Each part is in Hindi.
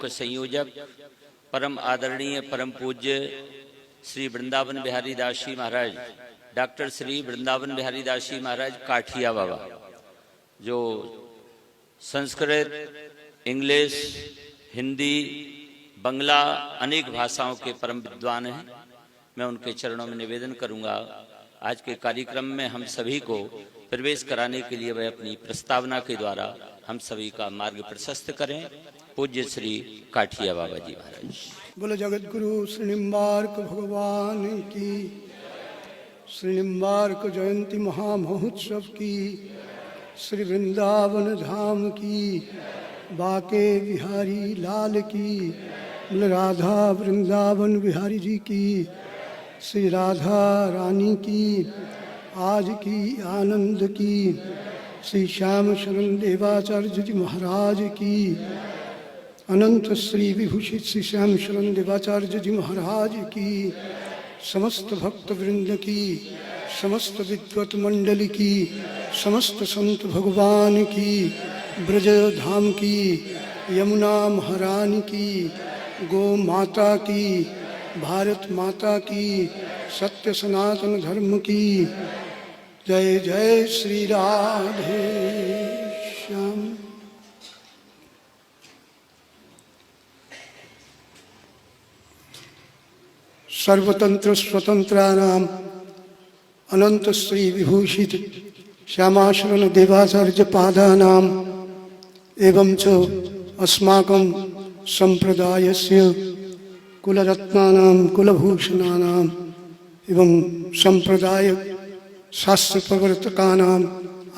मुख्य संयोजक परम आदरणीय परम पूज्य श्री वृंदावन बिहारी दास जी महाराज, डॉक्टर श्री वृंदावन बिहारी दास जी महाराज काठिया बाबा, जो संस्कृत, इंग्लिश, हिंदी, बंगला अनेक भाषाओं के परम विद्वान हैं। मैं उनके चरणों में निवेदन करूंगा आज के कार्यक्रम में हम सभी को प्रवेश कराने के लिए वह अपनी प्रस्तावना के द्वारा हम सभी का मार्ग प्रशस्त करें। पूज्य श्री काठिया बाबा जी महाराज। बोलो जगत गुरु श्री निम्बार्क भगवान की, श्री निम्बार्क जयंती महामहोत्सव की, श्री वृंदावन धाम की, बाके बिहारी लाल की, बोलो राधा वृंदावन बिहारी जी की, श्री राधा रानी की, आज की आनंद की, श्री श्याम शरण देवाचार्य जी महाराज की, अनंत श्री विभूषित श्री श्याम शरण देवाचार्य जी महाराज की, समस्त भक्त वृंद की, समस्त विद्वत मंडल की, समस्त संत भगवान की, ब्रज धाम की, यमुना महारानी की, गो माता की, भारत माता की, सत्य सनातन धर्म की जय जय श्री राधे श्याम। सर्वतंत्र स्वतंत्राणाम अनंत श्री विभूषित श्यामाशरण देवाचार्य पादानाम एवं च अस्माकं संप्रदायस्य कुलरत्नानां कुलभूषणानां एवं संप्रदाय शास्त्र प्रवर्तकानां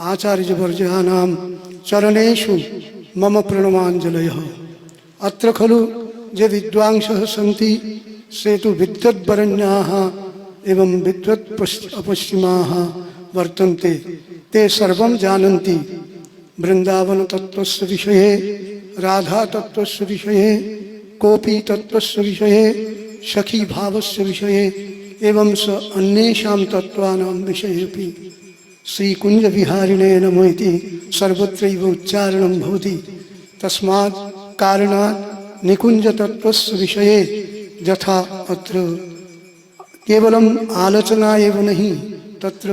आचार्यवर्याणां चरणेषु मम प्रणमांजलयः। अत्र खलु ये विद्वांसः सन्ति से तो विद्वद्वरण्याः एवं विद्वत्पश्चिमाः वर्तन्ते, ते सर्वं जानन्ति वृंदावन तत्त्वस्य विषये, राधा तत्त्वस्य विषये, कोपि तत्त्वस्य विषये, सखी भावस्य विषये एवं स अन्येषां तत्त्वानां विषयेऽपि। श्रीकुंज विहारिणे नमो इति सर्वत्रैव उच्चारणं भवति। तस्मात् कारणात् निकुंज तत्त्वस्य विषये यथा अत्र केवलम आलोचना एव नहीं, तत्र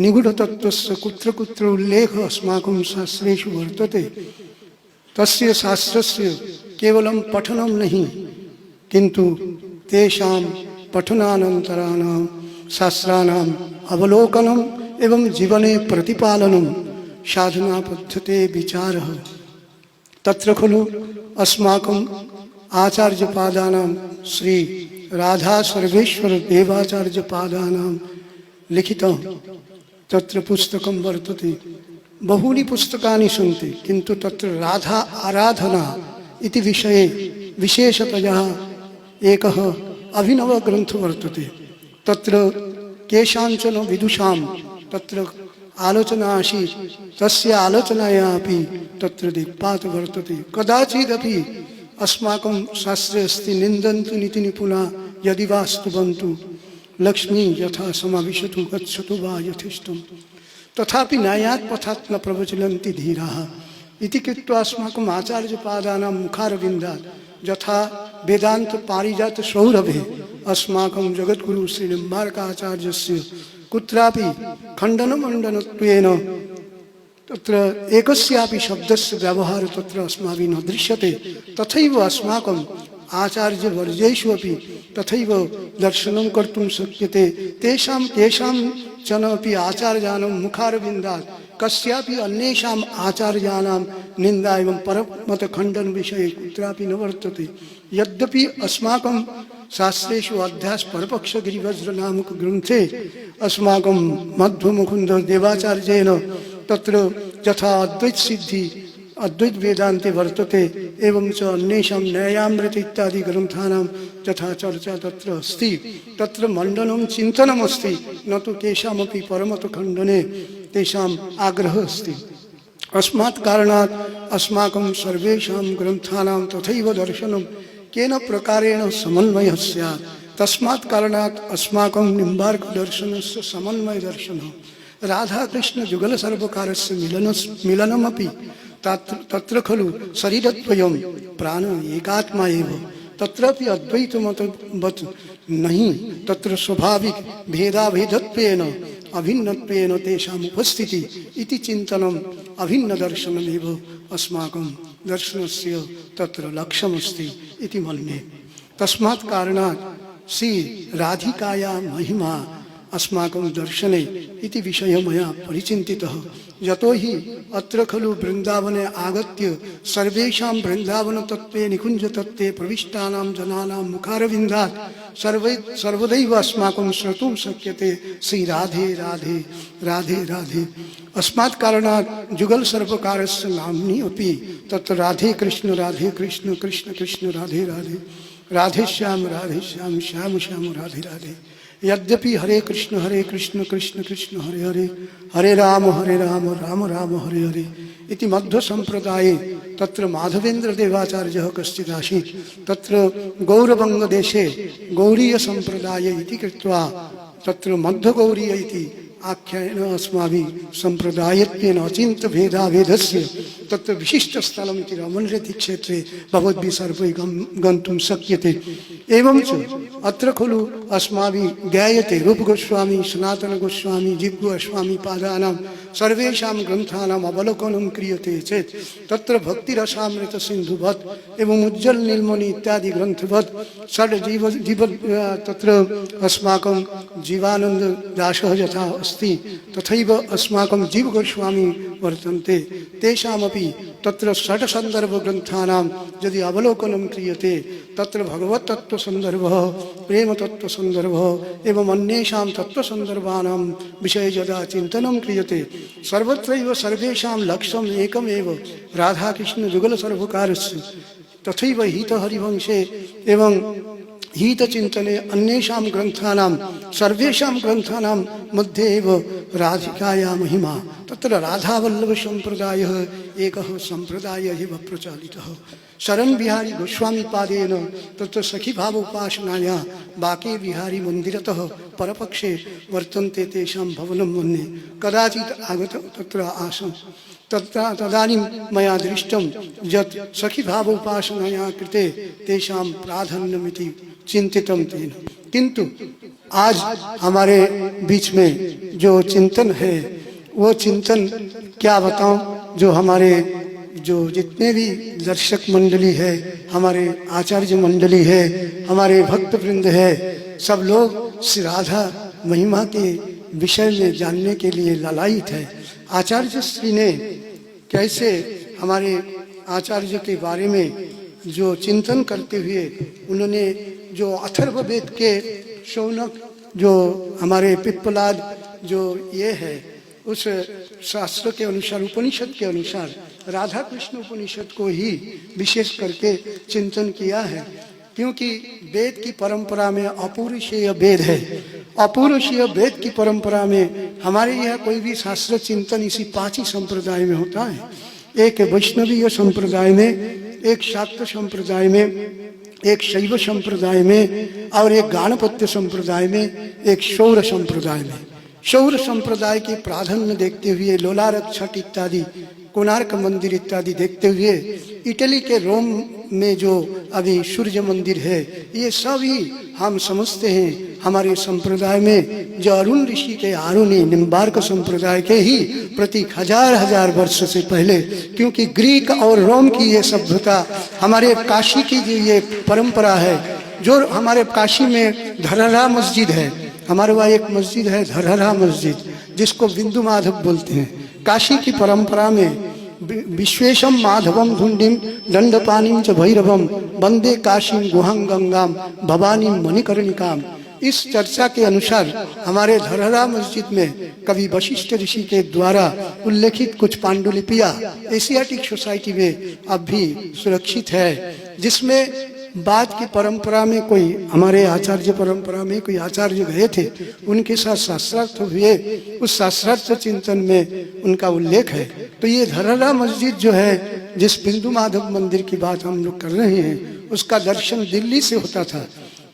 निगूढ़ तत्त्वस्य कुत्र कुत्र उल्लेख अस्माकं शास्त्रेषु वर्तते। तस्य शास्त्रस्य केवलं पठनं नहीं, किंतु तेषां पठनानन्तराणां शास्त्राणाम् अवलोकनम् एवं जीवने प्रतिपालनं साधना पद्धते विचारः। तत्र खलु अस्माकं आचार्य पादानां श्री राधा सर्वेश्वर देवाचार्य पादानां लिखितं तत्र पुस्तकं वर्तते। बहूनि पुस्तकानि सन्ति, किन्तु तत्र राधा आराधना इति विषये विशेषतया एकः अभिनव ग्रंथ वर्तते। तत्र केषाञ्चन विदुषां तत्र आलोचना आसीत्, तस्य आलोचनायाः अपि तत्र दिक्पात वर्तते। कदाचिदपि अस्माकं शास्त्रे अस्ति निन्दन्तु नीति निपुणा यदि वा स्तुवन्तु लक्ष्मी यथा समाविशतु गच्छतु वा यथेष्टम्, तथापि न्यायात् पथात् न प्रवचलन्ति धीराः इति कृत्वा अस्माकम् आचार्यपादानां मुखारविन्दात् यथा वेदान्त पारिजात सौरभे अस्माकं जगद्गुरु श्री निम्बार्काचार्यस्य कुत्रापि खण्डनमण्डनत्वेन तत्र एकस्यापि शब्दस्य व्यवहार तत्र अस्माभिः न दृश्यते। तथैव अस्माकम् आचार्यवर्येषु अपि तथैव दर्शनं कर्तुं शक्यते। तेषां केषाञ्चन अपि आचार्याणां मुखारविन्दात् कस्यापि अन्येषाम् आचार्याणां निन्दा एवं परमतखण्डन विषये कुत्रापि न वर्तते। यद्यपि अस्माकं शास्त्रेषु अध्यास परपक्ष गिरिवज्र नामक ग्रंथे अस्माकं मध्वमुकुंद देवाचार्येण तत्र यथा अद्वैत सिद्धि अद्वैत वेदांते वर्तते, एवं च अन्येषां न्यायामृत इत्यादि ग्रंथानां यथा चर्चा तत्र अस्ति। तत्र मंडनं चिन्तनम् अस्ति, न तु केषामपि परमतखण्डने तेषाम् आग्रहः अस्ति। अस्मात् कारणात् अस्माकं सर्वेषां ग्रन्थानां तथैव दर्शनं केन प्रकारेण समन्वयः स्यात्। तस्मात् कारणात् अस्माकं निम्बार्क दर्शनस्य समन्वय दर्शनः, राधा कृष्ण जुगल सर्वकारस्य मिलनमपि तत्र खलु शरीरद्वयं प्राण एकात्मा एव तत्रापि अद्वैतमतवत् नहीं तत्र स्वाभाविक भेदाभेदत्वेन अभिन्नत्वेन तेषाम् उपस्थिति इति चिन्तनम् अभिन्न दर्शनमेव अस्माकं दर्शनस्य तत्र लक्ष्यमस्ति इति मन्ये। तस्मात् कारणात् श्री राधिकाया महिमा अस्माकं दर्शने इति विषय मया परिचिन्तितः। यतो हि अत्र खलु वृन्दावने आगत्य सर्वेषां वृन्दावन तत्त्वे निकुञ्ज तत्त्वे प्रविष्टानां जनानां मुखारविन्दात् सर्वदैव अस्माकं श्रोतुं शक्यते श्री राधे राधे राधे राधे। अस्मात् कारणात् जुगल सर्वकारस्य नाम्नि अपि तत्र राधे कृष्ण कृष्ण कृष्ण राधे राधे राधे श्याम श्याम श्याम राधे राधे। यद्यपि हरे कृष्ण कृष्ण कृष्ण हरे हरे हरे राम राम राम हरे हरे इति मध्व संप्रदाये तत्र माधवेन्द्र देवाचार्यः कश्चित् आसीत्। तत्र गौरवंग देशे गौरीय संप्रदाय इति कृत्वा तत्र मध्व गौरीय इति आख्यायेन अस्माभिः संप्रदायत्वेन अचिन्त्य भेदाभेदस्य तत्र विशिष्ट स्थलम् इति रमणरेति क्षेत्रे भवद्भिः सर्वैः गन्तुं शक्यते। एवं च अत्र खलु अस्माभिः ज्ञायते रूप गोस्वामी सनातन गोस्वामी जीव गोस्वामी पादानां सर्वेषां ग्रन्थानाम् अवलोकनं क्रियते चेत् तत्र भक्तिरसामृत सिन्धुवत् एवं उज्ज्वल नीलमणि इत्यादि ग्रन्थवत् षड् जीव तत्र अस्माकं जीवानंद दासः यथा अस्ति तथैव अस्माकं जीव गोस्वामी वर्तन्ते। तेषामपि तत्र षट् सन्दर्भ ग्रन्थानां यदि अवलोकनं क्रियते तत्र भगवत् तत्त्व सन्दर्भः प्रेम तत्त्व सन्दर्भः एवं अन्येषां तत्त्व सन्दर्भानां विषये यदा चिन्तनं क्रियते सर्वत्रैव सर्वेषां लक्ष्यम् एकमेव राधा कृष्ण जुगल सर्वकारस्य। तथैव हित हरिवंशे एवं हित चिंतने अन्येषां ग्रन्थानां सर्वेषां ग्रन्थानां मध्ये एव राधिकाया महिमा तत्र राधावल्लभ संप्रदायः एकः संप्रदायः एव प्रचलितः। शरण बिहारी गोस्वामी पादेन तत्र सखी भाव उपासनाया बाके बिहारी मंदिरतः परपक्षे वर्तन्ते तेषां भवनं मन्ये कदाचित् आगत तत्र आसम् तदानीं मया दृष्टं यत् सखी भाव उपासनाया कृते तेषां प्राधान्यमिति चिंतितं तेन। किंतु आज हमारे बीच में जो चिंतन है वो चिंतन क्या बताऊं, जो हमारे जो जितने भी दर्शक मंडली है, हमारे आचार्य मंडली है, हमारे भक्त वृंद है, सब लोग श्री राधा महिमा के विषय में जानने के लिए लालायित है। आचार्य श्री ने कैसे हमारे आचार्य के बारे में जो चिंतन करते हुए उन्होंने जो अथर्व वेद के शौनक जो हमारे पिप्पलाद जो ये है उस शास्त्र के अनुसार उपनिषद के अनुसार राधा कृष्ण उपनिषद को ही विशेष करके चिंतन किया है। क्योंकि वेद की परंपरा में अपौरुषेय वेद है। अपौरुषेय वेद की परंपरा में हमारे यहाँ कोई भी शास्त्र चिंतन इसी 5 ही संप्रदाय में होता है। एक वैष्णवीय संप्रदाय में, एक शाक्त संप्रदाय में, एक शैव संप्रदाय में और एक गाणपत्य संप्रदाय में, एक शौर संप्रदाय में। शौर संप्रदाय के प्राधान्य देखते हुए लोलारक छठ इत्यादि कोणार्क मंदिर इत्यादि देखते हुए इटली के रोम में जो अभी सूर्य मंदिर है ये सभी हम समझते हैं हमारे संप्रदाय में जो अरुण ऋषि के आरुणि निम्बार्क संप्रदाय के ही प्रतीक हजार वर्ष से पहले, क्योंकि ग्रीक और रोम की ये सभ्यता हमारे काशी की जो ये परंपरा है, जो हमारे काशी में धरहरा मस्जिद है, हमारे वहाँ एक मस्जिद है धरहरा मस्जिद जिसको बिंदु माधव बोलते हैं। काशी की परंपरा में विश्वेशम माधवम धुंडिम दंडपानीम च भैरवम वंदे काशीम गुहां गंगाम भवानी मणिकर्णिकाम। इस चर्चा के अनुसार हमारे धरहरा मस्जिद में कवि वशिष्ठ ऋषि के द्वारा उल्लेखित कुछ पांडुलिपियां एशियाटिक सोसाइटी में अब भी सुरक्षित है, जिसमें बाद की परंपरा में कोई हमारे आचार्य परंपरा में कोई आचार्य गए थे, उनके साथ शास्त्रार्थ हुए, उस शास्त्रार्थ चिंतन में उनका उल्लेख है। तो ये धरहरा मस्जिद जो है, जिस बिंदु माधव मंदिर की बात हम लोग कर रहे हैं, उसका दर्शन दिल्ली से होता था।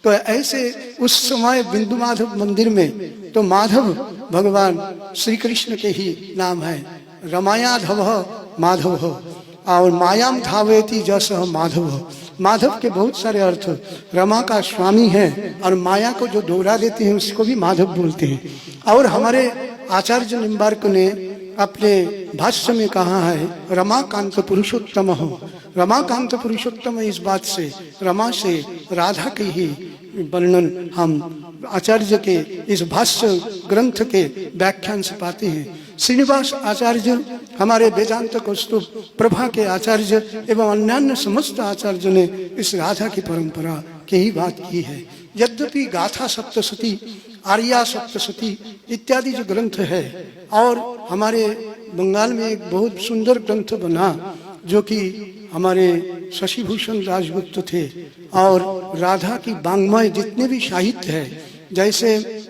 तो ऐसे उस समय बिंदु माधव मंदिर में तो माधव भगवान श्री कृष्ण के ही नाम है, रमायाधव माधव। और मायाम धावयति जस माधव, माधव के बहुत सारे अर्थ, रमा का स्वामी है और माया को जो दोहरा देते हैं उसको भी माधव बोलते हैं। और हमारे आचार्य निम्बार्क ने अपने भाष्य में कहा है रमाकांत पुरुषोत्तम हो। रमाकांत पुरुषोत्तम इस बात से, रमा से राधा के ही वर्णन हम आचार्य के इस भाष्य ग्रंथ के व्याख्यान से पाते हैं। श्रीनिवास आचार्य हमारे वेदांत कौस्तुभ प्रभा के आचार्य एवं अन्यान्य समस्त आचार्य ने इस राधा की परंपरा की ही बात की है। यद्यपि गाथा सप्तशती, आर्या सप्तशती इत्यादि जो ग्रंथ है, और हमारे बंगाल में एक बहुत सुंदर ग्रंथ बना जो कि हमारे शशिभूषण राजगुप्त थे, और राधा की वाङ्मय जितने भी साहित्य है, जैसे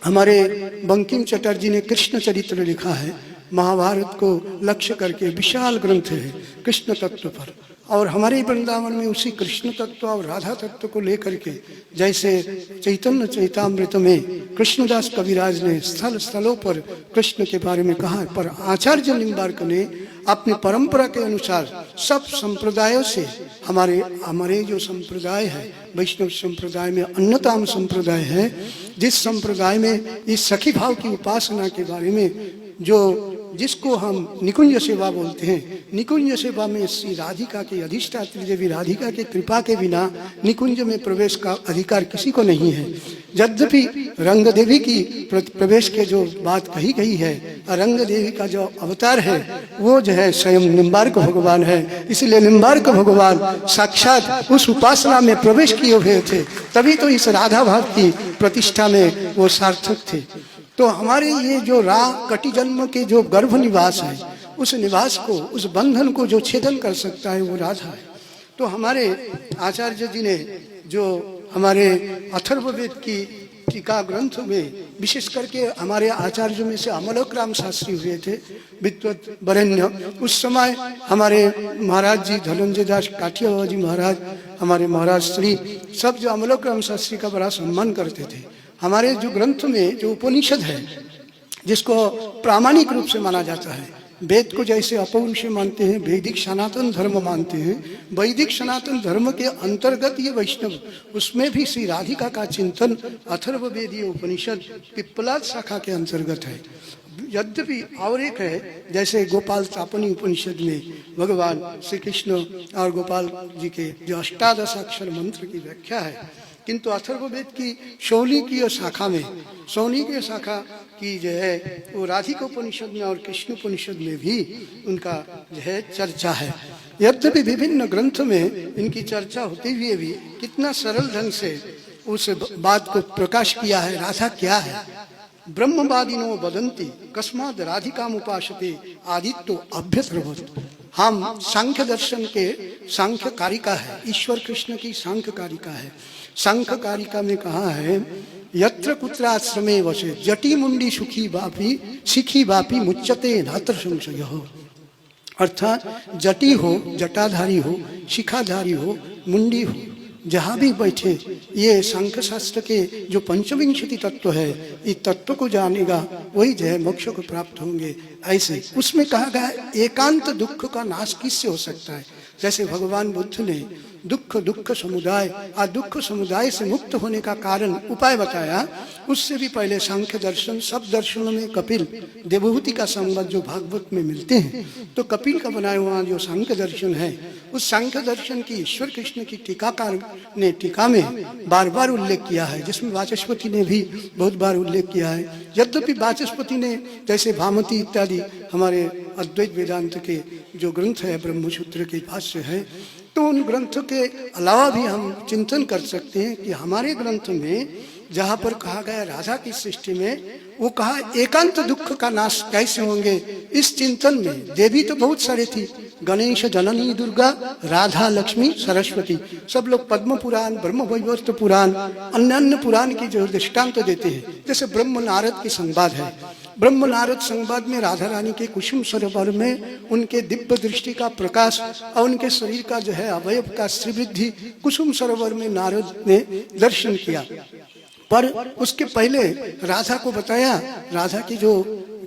हमारे बंकिम चटर्जी ने कृष्ण चरित्र लिखा है, महाभारत को लक्ष्य करके विशाल ग्रंथ है कृष्ण तत्व पर, और हमारे वृंदावन में उसी कृष्ण तत्व और राधा तत्व को लेकर के, जैसे चैतन्य चैतामृत में कृष्णदास कविराज ने स्थल स्थलों पर कृष्ण के बारे में कहा, पर आचार्य निम्बार्क ने अपनी परंपरा के अनुसार सब संप्रदायों से, हमारे जो संप्रदाय है वैष्णव संप्रदाय में अन्यतम संप्रदाय है, जिस संप्रदाय में इस सखी भाव की उपासना के बारे में, जिसको हम निकुंज सेवा बोलते हैं, निकुंज सेवा में श्री राधिका की अधिष्ठात्री देवी राधिका की कृपा के बिना निकुंज में प्रवेश का अधिकार किसी को नहीं है। यद्यपि रंग देवी की प्रवेश के जो बात कही गई है, रंग देवी का जो अवतार है वो जो है स्वयं निम्बार्क भगवान है, इसलिए निम्बार्क भगवान साक्षात उस उपासना में प्रवेश किए हुए थे, तभी तो इस राधा भाव की प्रतिष्ठा में वो सार्थक थे। तो हमारे ये जो कटी जन्म के जो गर्भ निवास है, उस निवास को, उस बंधन को जो छेदन कर सकता है वो राधा है। तो हमारे आचार्य जी ने जो हमारे अथर्ववेद की टीका ग्रंथ में, विशेष करके हमारे आचार्यों में से अमलोक राम शास्त्री हुए थे विद्वत वरेण्य, उस समय हमारे महाराज जी धनंजय दास काठिया बाबा जी महाराज, हमारे महाराज श्री सब जो अमलोक राम शास्त्री का बड़ा सम्मान करते थे। हमारे जो ग्रंथ में जो उपनिषद है, जिसको प्रामाणिक रूप से माना जाता है, वेद को जैसे अपौरुषेय मानते हैं, वैदिक सनातन धर्म मानते हैं, वैदिक सनातन धर्म के अंतर्गत ये वैष्णव, उसमें भी श्री राधिका का चिंतन अथर्ववेदीय उपनिषद पिप्पलाद शाखा के अंतर्गत है। यद्यपि और एक है, जैसे गोपाल तापनी उपनिषद में भगवान श्री कृष्ण और गोपाल जी के जो अष्टादश अक्षर मंत्र की व्याख्या है, किंतु अथर्ववेद की शौनिकीय शाखा में, शौनिकीय शाखा की जो है वो राधिका उपनिषद में और कृष्ण उपनिषद में भी उनका जो है चर्चा है। यद्यपि विभिन्न ग्रंथ में इनकी चर्चा होते हुए भी कितना सरल ढंग से उस बात को प्रकाश किया है, राधा क्या है। ब्रह्मवादिनो वदन्ति कस्माद राधिकाम उपासते आदित्यो अभ्यतरवत्। हम सांख्य दर्शन के सांख्य कारिका है, ईश्वर कृष्ण की सांख्य कारिका है। सांख्य कारिका में कहा है यत्र कुत्राश्रमे वसे जटी मुंडी सुखी बापी शिखी बापी मुच्यते नात्र संशय हो। अर्थात जटी हो, जटाधारी हो, शिखाधारी हो, मुंडी हो, जहाँ भी बैठे ये सांख्य शास्त्र के जो पंचविंशति तत्व है, इस तत्व को जानेगा वही जो है मोक्ष को प्राप्त होंगे। ऐसे उसमें कहा गया एकांत दुख का नाश किससे हो सकता है। जैसे भगवान बुद्ध ने दुख समुदाय और दुख समुदाय से मुक्त होने का कारण उपाय बताया, उससे भी पहले सांख्य दर्शन, सब दर्शनों में कपिल देवहूति का संबंध जो भागवत में मिलते हैं, तो कपिल का बनाया हुआ जो सांख्य दर्शन है, उस सांख्य दर्शन की ईश्वर कृष्ण की टीकाकार ने टीका में बार बार उल्लेख किया है, जिसमें वाचस्पति ने भी बहुत बार उल्लेख किया है। यद्यपि वाचस्पति ने जैसे भामती इत्यादि हमारे अद्वैत वेदांत के जो ग्रंथ है, ब्रह्मसूत्र के भाष्य है, तो उन ग्रंथों के अलावा भी हम चिंतन कर सकते हैं कि हमारे ग्रंथ में जहाँ पर कहा गया राधा की सृष्टि में, वो कहा एकांत दुख का नाश कैसे होंगे। इस चिंतन में देवी तो बहुत सारे थी, गणेश, जननी, दुर्गा, राधा, लक्ष्मी, सरस्वती, सब लोग पद्म पुराण, ब्रह्म वैवर्त पुराण, अन्य पुराण की जो दृष्टांत देते हैं। जैसे ब्रह्म नारद की संवाद है, ब्रह्म नारद संवाद में राधा रानी के कुसुम सरोवर में उनके दिव्य दृष्टि का प्रकाश और उनके शरीर का जो है अवयव का श्रीवृद्धि कुसुम सरोवर में नारद ने दर्शन किया। पर उसके पहले राधा को बताया, राधा की जो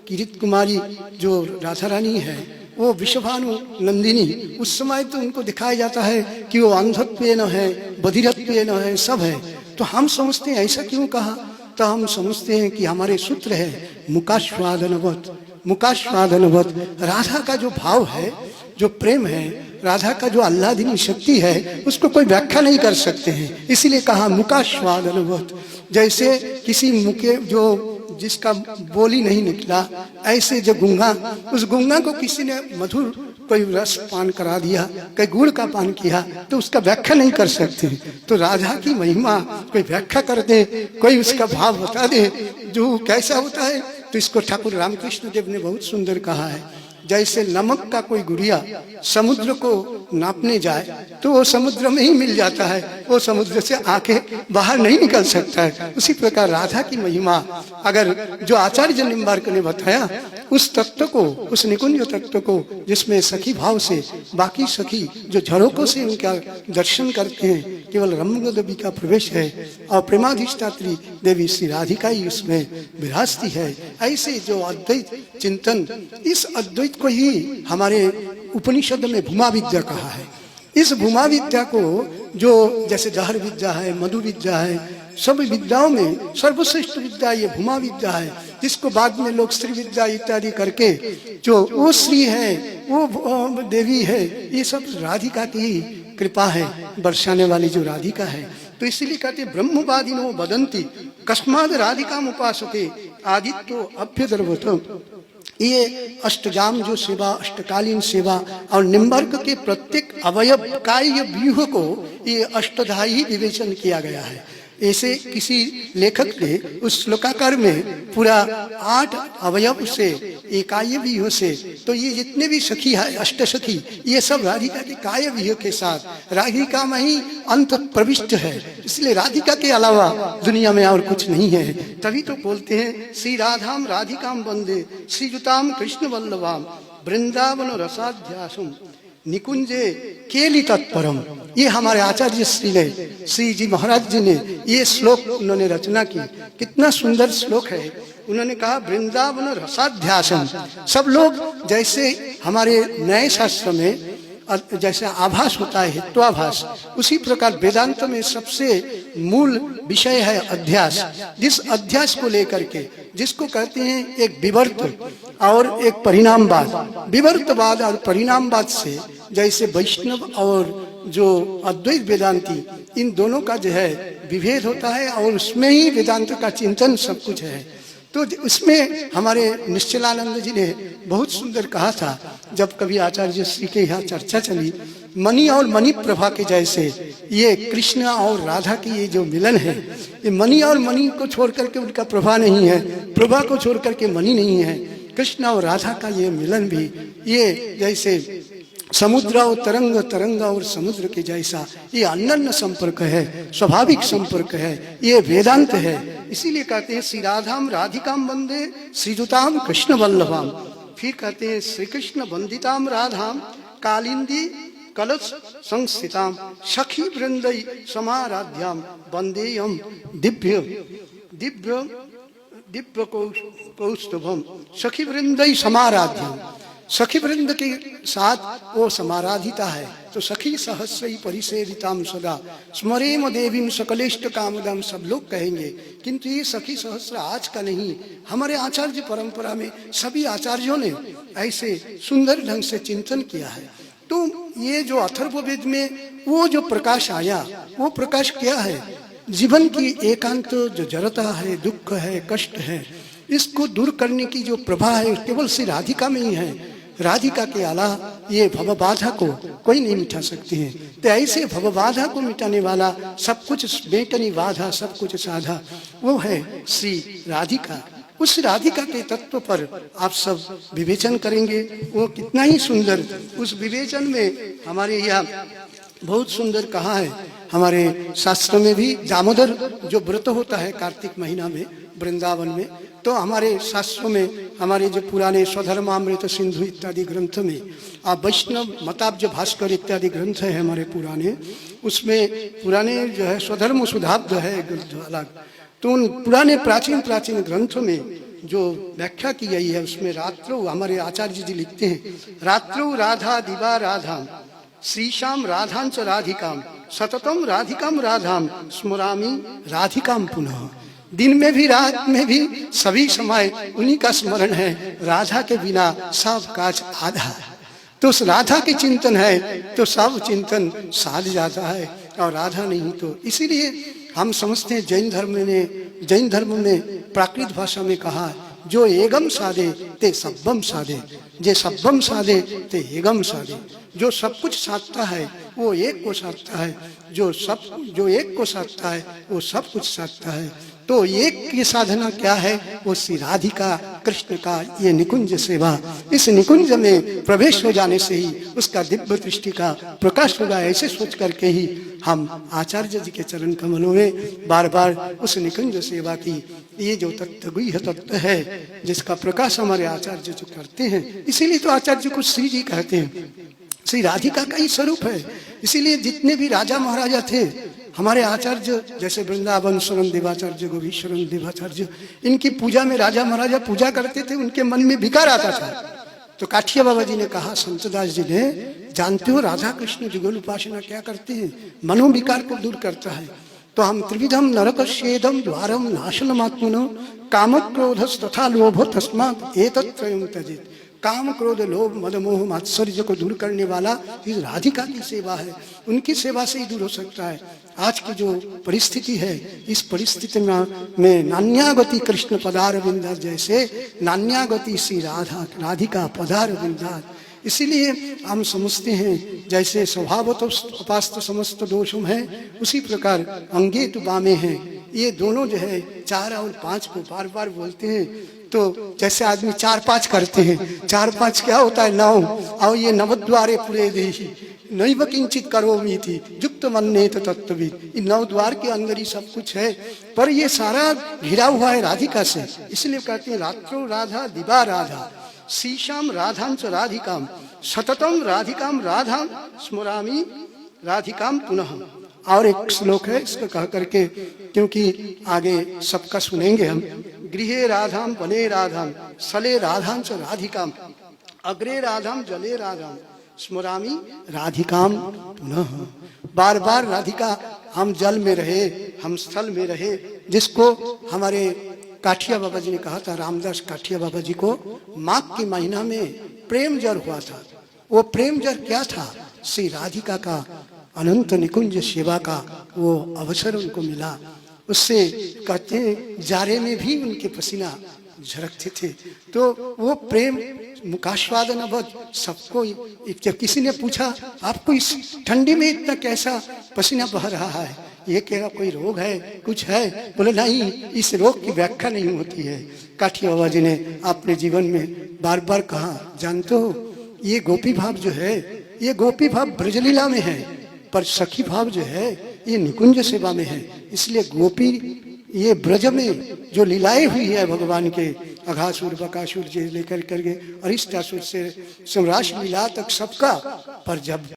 किरीट कुमारी जो राधा रानी है, वो विश्वभानु नंदिनी, उस समय तो उनको दिखाया जाता है कि वो अंधत्वेन है, बधिरत्वेन है, सब है। तो हम समझते हैं ऐसा क्यों कहा? तो हम समझते हैं कि हमारे सूत्र है मुकाश्वादनवत, मुकाश्वादनवत। राधा का जो भाव है, जो प्रेम है, राधा का जो आह्लादिनी शक्ति है, उसको कोई व्याख्या नहीं कर सकते हैं, इसीलिए कहा मुकाश्वादनवत। जैसे किसी मुके जो जिसका बोली नहीं निकला, ऐसे जो गूंगा, उस गूंगा को किसी ने मधुर कोई रस पान करा दिया, कोई गुड़ का पान किया, तो उसका व्याख्या नहीं कर सकते। तो राधा की महिमा कोई व्याख्या कर दे, कोई उसका भाव बता दे जो कैसा होता है, तो इसको ठाकुर रामकृष्ण देव ने बहुत सुंदर कहा है। जैसे नमक का कोई गुड़िया समुद्र को नापने जाए तो वो समुद्र में ही मिल जाता है, वो समुद्र से आके बाहर नहीं निकल सकता है। उसी प्रकार राधा की महिमा अगर जो आचार्य निम्बार्क ने बताया, उस तत्व को, उस निकुंज तत्व को, जिसमें सखी भाव से बाकी सखी जो झरोकों से उनका दर्शन करते हैं, केवल रमण देवी का प्रवेश है और प्रेमाधिष्ठात्री देवी श्री राधिका ही उसमें विराजती है। ऐसे जो अद्वैत चिंतन, इस अद्वैत को ही हमारे उपनिषद में भूमा विद्या कहा है। इस भूमा विद्या को जो जैसे जहर विद्या है, मधु विद्या है, सब विद्याओं में सर्वश्रेष्ठ विद्या ये भूमा विद्या है, जिसको बाद में लोग श्री विद्या इत्यादि करके जो वो श्री है, वो देवी है, ये सब राधिका की ही कृपा है, बरसाने वाली जो राधिका है। तो इसलिए कहते ब्रह्मवादिनो वदन्ति कस्माद राधिकाम उपासते आदित्यो अभ्यदर्वतम। ये अष्टजाम जो सेवा, अष्टकालीन सेवा और निम्बर्क के प्रत्येक अवयव काय व्यूह को ये अष्टधा ही विवेचन किया गया है। ऐसे किसी लेखक ने उस श्लोकाकार में पूरा 8 अवयव से, एकाय व्यूह से, तो ये जितने भी सखी है, अष्ट सखी, ये सब राधिका के काय व्यूह के साथ राधिका में ही अंत प्रविष्ट है। इसलिए राधिका के अलावा दुनिया में और कुछ नहीं है। तभी तो बोलते हैं श्री राधाम राधिकाम वंदे श्रीजुताम कृष्ण वल्लभाम वृंदावन रसाध्यासम निकुंजे केली तत्परम। ये हमारे आचार्य श्री ने, श्री जी महाराज जी ने ये श्लोक उन्होंने रचना की। कितना सुंदर श्लोक है। उन्होंने कहा वृंदावन रसाध्यासम। सब लोग जैसे हमारे नए शास्त्र में जैसे आभास होता है, हित्वाभास, उसी प्रकार वेदांत में सबसे मूल विषय है अध्यास। जिस अध्यास को लेकर के, जिसको कहते हैं एक विवर्त और एक परिणामवाद। विवर्तवाद और परिणामवाद से जैसे वैष्णव और जो अद्वैत वेदांती, इन दोनों का जो है विभेद होता है और उसमें ही वेदांत का चिंतन सब कुछ है। तो उसमें हमारे निश्चलानंद जी ने बहुत सुंदर कहा था, जब कभी आचार्य श्री के यहाँ चर्चा चली, मणि और मणि प्रभा के जैसे ये कृष्ण और राधा की ये जो मिलन है, ये मणि और मणि को छोड़ करके उनका प्रभा नहीं है, प्रभा को छोड़ करके मणि नहीं है। कृष्ण और राधा का ये मिलन भी ये जैसे समुद्र और तरंग, तरंग और समुद्र के जैसा ये अनन्य संपर्क है, स्वाभाविक संपर्क है, ये वेदांत है। इसीलिए कहते हैं श्री राधाम राधिकाम वंदे श्रीजुताम कृष्ण वल्लभाम। फिर कहते हैं श्री कृष्ण वंदिताम राधाम कालिंदी कलश संस्थिताम सखी वृंदई समाराध्याम वंदेयम दिव्य दिव्य दिव्य कौस्तुभम सखी वृंदई समाराध्याम। सखी वृंद के साथ वो समाराधिता है। तो सखी सहस्रई परिसेविताम सदा स्मरेम देवीम सकलेष्ट कामदाम, सब लोग कहेंगे। किंतु ये सखी सहस्र आज का नहीं, हमारे आचार्य परंपरा में सभी आचार्यों ने ऐसे सुंदर ढंग से चिंतन किया है। तो ये जो अथर्ववेद में वो जो प्रकाश आया, वो प्रकाश क्या है? जीवन की एकांत जो जड़ता है, दुख है, कष्ट है, इसको दूर करने की जो प्रभा है केवल श्री राधिका में ही है। राधिका के अलावा ये भवबाधा को कोई नहीं मिटा सकते हैं। तो ऐसे भवबाधा को मिटाने वाला, सब कुछ बेटनी बाधा सब कुछ साधा, वो है श्री राधिका। उस राधिका के तत्व पर आप सब विवेचन करेंगे, वो कितना ही सुंदर। उस विवेचन में हमारे यहाँ बहुत सुंदर कहा है, हमारे शास्त्र में भी दामोदर जो व्रत होता है कार्तिक महीना में वृंदावन में, तो हमारे शास्त्रों में, हमारे जो पुराने स्वधर्मामृत सिंधु इत्यादि ग्रंथ में, आप वैष्णव मताब्ज भास्कर इत्यादि ग्रंथ है हमारे पुराने, उसमें पुराने जो है स्वधर्म सुधाब्द है ग्रंथ अलग। तो उन पुराने प्राचीन ग्रंथों में जो व्याख्या की गई है उसमें रात्रौ, हमारे आचार्य जी लिखते हैं, रात्रौ राधा दिवा राधाम श्रीशाम राधांच राधिकाम सततम राधिकाम राधाम स्मरामी राधिकाम पुनः। दिन में भी रात में भी सभी समय उन्हीं का स्मरण है। राधा के बिना सब काज आधा है। तो उस राधा के चिंतन है तो सब चिंतन साध जाता है, और राधा नहीं तो। इसीलिए हम समझते हैं जैन धर्म में प्राकृत भाषा में कहा है, जो एगम साधे ते सब्बम साधे, जे सब्बम साधे ते एगम साधे। जो सब कुछ साधता है वो एक को साधता है, जो एक को साधता है वो सब कुछ साधता है। तो एक की साधना क्या है? वो श्री राधिका कृष्ण का ये निकुंज सेवा। इस निकुंज में प्रवेश हो जाने से ही उसका दिव्य दृष्टि का प्रकाश होगा। ऐसे सोच करके ही हम आचार्य जी के चरण कमलों में बार बार उस निकुंज सेवा की, ये जो तत्वगुह्य तत्व है जिसका प्रकाश हमारे आचार्य जो करते हैं, इसीलिए तो आचार्य को श्री जी कहते हैं। श्री राधिका का ही स्वरूप है। इसीलिए जितने भी राजा महाराजा थे हमारे आचार्य, जैसे वृंदावन शरण देवाचार्य, गोवीश्वरन देवाचार्य, इनकी पूजा में राजा महाराजा पूजा करते थे, उनके मन में विकार आता था। तो काठिया बाबा जी ने कहा, संतदास जी ने, जानते हो राधा कृष्ण जुगल उपासना क्या करते हैं? मनोविकार को दूर करता है। तो हम त्रिविधम नरकस्येदम द्वारम नाशनमात्मनो काम क्रोधस तथा लोभो तस्मात् एतत्त्रयं त्यजेत्। काम क्रोध लोभ मद मोह मात्सर्य को दूर करने वाला इस राधिका की सेवा है। उनकी सेवा से ही दूर हो सकता है। आज की जो परिस्थिति है, इस परिस्थिति में नान्यागति कृष्ण पदार विंदार, जैसे नान्यागति श्री राधिका पदार विंदार। इसीलिए हम समझते हैं जैसे स्वभावतो अपास्त समस्त दोषम है, उसी प्रकार अंगे तो बामे हैं। ये दोनों जो है 4 और 5 को बार बार बोलते हैं। तो जैसे आदमी 4-5 करते हैं, 4-5 क्या होता है? 9। और ये नवद्वारे पूरे देही नैव किंचित करोमि थी युक्त मन्येत तत्त्वविद। इन 9 द्वार के अंदर ही सब कुछ है, पर ये सारा घिरा हुआ है राधिका से। इसलिए कहते हैं रात्रो राधा दिवा राधा शीशाम राधांच राधिकाम सततम राधिकाम राधाम स्मरामी राधिकाम पुनः। और एक श्लोक है, इसको कह करके, क्योंकि आगे सबका सुनेंगे हम। गृहे राधाम वने राधाम सले राधांच राधिकाम अग्रे राधाम जले राधाम स्मरामी राधिकाम पुनः। बार बार राधिका, हम जल में रहे, हम स्थल में रहे, जिसको हमारे काठिया बाबा जी ने कहा था, रामदास काठिया बाबा जी को माघ के महीना में प्रेम जर हुआ था। वो प्रेम जर क्या था? श्री राधिका का अनंत निकुंज सेवा का वो अवसर उनको मिला। उससे कहते हैं जारे में भी उनके पसीना झरकते थे। तो वो प्रेम मुखास्वादन अवध सबको। जब किसी ने पूछा, आपको इस ठंडी में इतना कैसा पसीना बह रहा है? ये क्या कोई रोग है, कुछ है? बोले नहीं, इस रोग की व्याख्या नहीं होती है। काठिया बाबा जी ने अपने जीवन में बार बार कहा, जानते हो ये गोपी भाव जो है, ये गोपी भाव ब्रजलीला में है, पर सखी भाव जो है ये निकुंज सेवा में है। इसलिए गोपी ये ब्रज में जो लीलाएं हुई है भगवान के, अघासुर बकासुर से लेकर करके अरिष्टासुर से सम्राट लीला तक सबका, पर जब